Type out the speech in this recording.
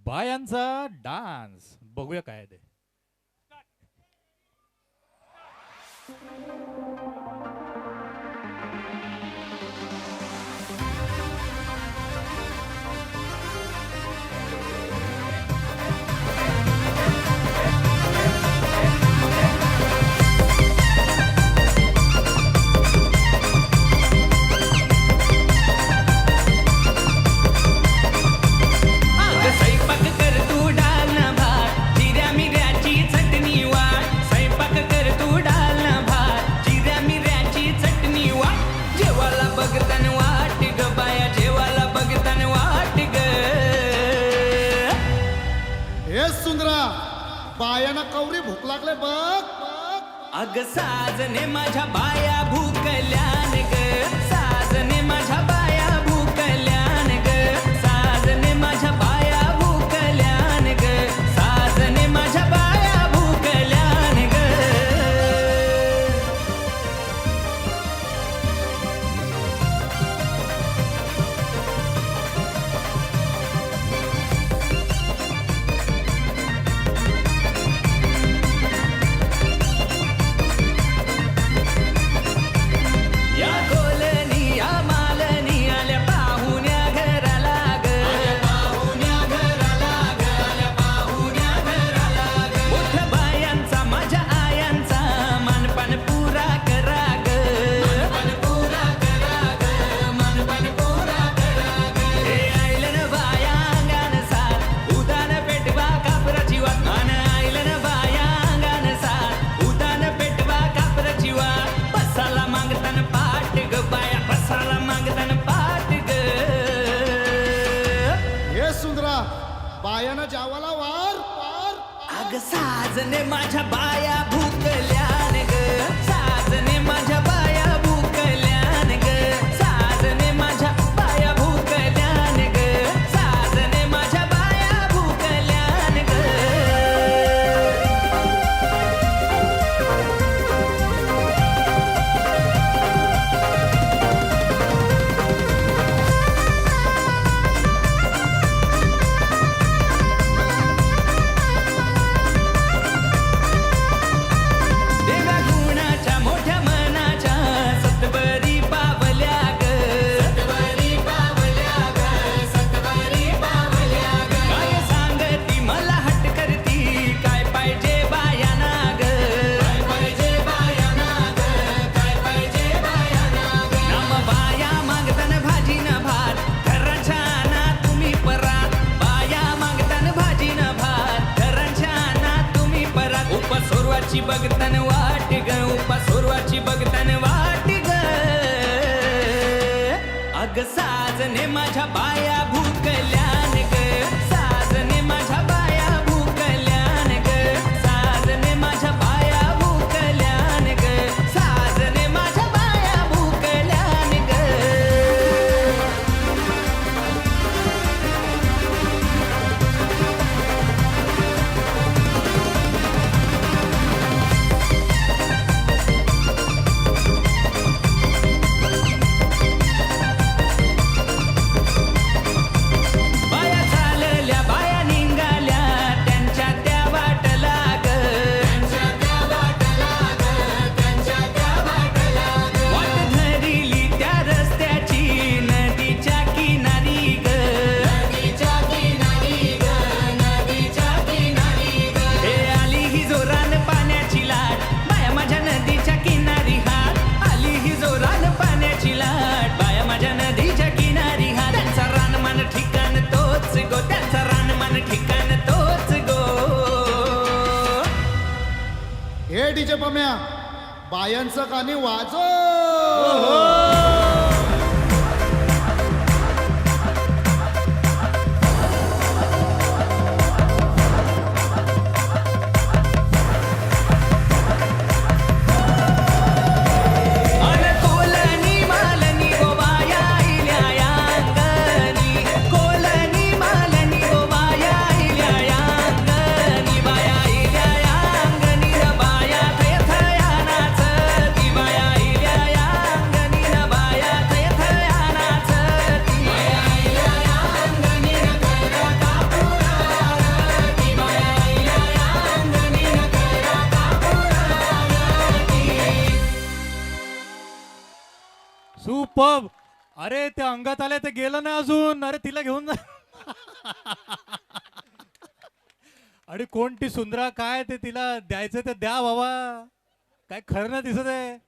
बायांचा dance बघूया काय आहे ते. स्वयंपाक कर तू डाल ना भात जिऱ्या मिऱ्याची चटणी वाट स्वयंपाक कर तू डाल ना भात जिऱ्या मिऱ्याची चटणी वाट जेवाला बघतान वाट ग बाया जेवाला बघतान वाट ग हे सुंदरा बायाना कवरी भूक लागले बघ अग साजने माझ्या बाया भूकल्यान ग साजने माझ्या बाया भूकल्यान ग साजने माझ्या बाया भूकल्यान ग साजने माझ्या बाया भूकल्यान ग या कोलनी या मालनी आल्या पाहुण्या घराला ग पाहुण्या घराला ग आल्या पाहुण्या घराला ग मोठ्या बायांचा माझ्या आयांचा मानपान पुरा करा ग मानपान पुरा करा ग मानपान पुरा करा ग हे आयलन बाया अंगान सार उदान पेटवा कापराची वाट मान आयलन बाया अंगान सार उदान पेटवा कापराची वाट बसाला मागतान पाट ग बाया बसाला मागतान पाट ग हे सुंदरा बायाना जावाला वार वार अग साजने माझ्या बाया भूकल्यान ग साजने माझ्या बाया भूकल्यान ग साजने माझ्या बाया भूकल्यान ग साजने माझ्या बाया भूकल्यान ग देवा गुणाच्या मोठ्या मनाच्या सतबरी पावल्या ग सतबरी पावल्या ग सतबरी पावल्या ग काय सांगती मला हट करती काय पाहिजे बायाना ग काय पाहिजे बायाना ग काय पाहिजे बायाना ग नाम बाया मागतान भाजी न भात घराच्या ना तुम्ही परात बाया मागतान भाजी न भात घराच्या ना तुम्ही परात उपसोरवाची बघतान वाट ग उपसोरवाची बघतान वाट ग अग साजने माझ्या बाया भूकल्यान ग साजने माझ्या बाया भूकल्यान ग साजने माझ्या बाया भूकल्यान ग साजने माझ्या बाया भूकल्यान ग बाया चालल्या बाया निघाल्या त्यांच्या त्या वाटला ग त्यांच्या त्या वाटला ग त्यांच्या त्या वाटला ग वाट धरिली त्या रस्त्याची नदीच्या किनारी ग नदीच्या किनारी ग नदीच्या किनारी ग हे आली ही जोरान पाण्याची लाट बाया माझ्या नदीच्या किनारी हात आली ही जोरान पाण्याची लाट बाया माझ्या नदीच्या किनारी हात त्यांचा रानमान ठिकाण तोच गो त्यांचा रानमान ठिकाण तोच गो हे डीजे पम्या बायांचं गाणी वाजव अन कोलनी मालनी गो बाया इल्या अंगणी कोलनी मालनी गो बाया इल्या अंगणी बाया इल्या अंगणी र बाया थया नाचती बाया इल्या अंगणी पब. अरे ते अंगात आले ते गेलं नाही अजून. अरे तिला घेऊन जा. आणि कोण ती सुंदरा काय ते तिला द्यायचं ते द्या बाबा. काय खरं नाही दिसत आहे.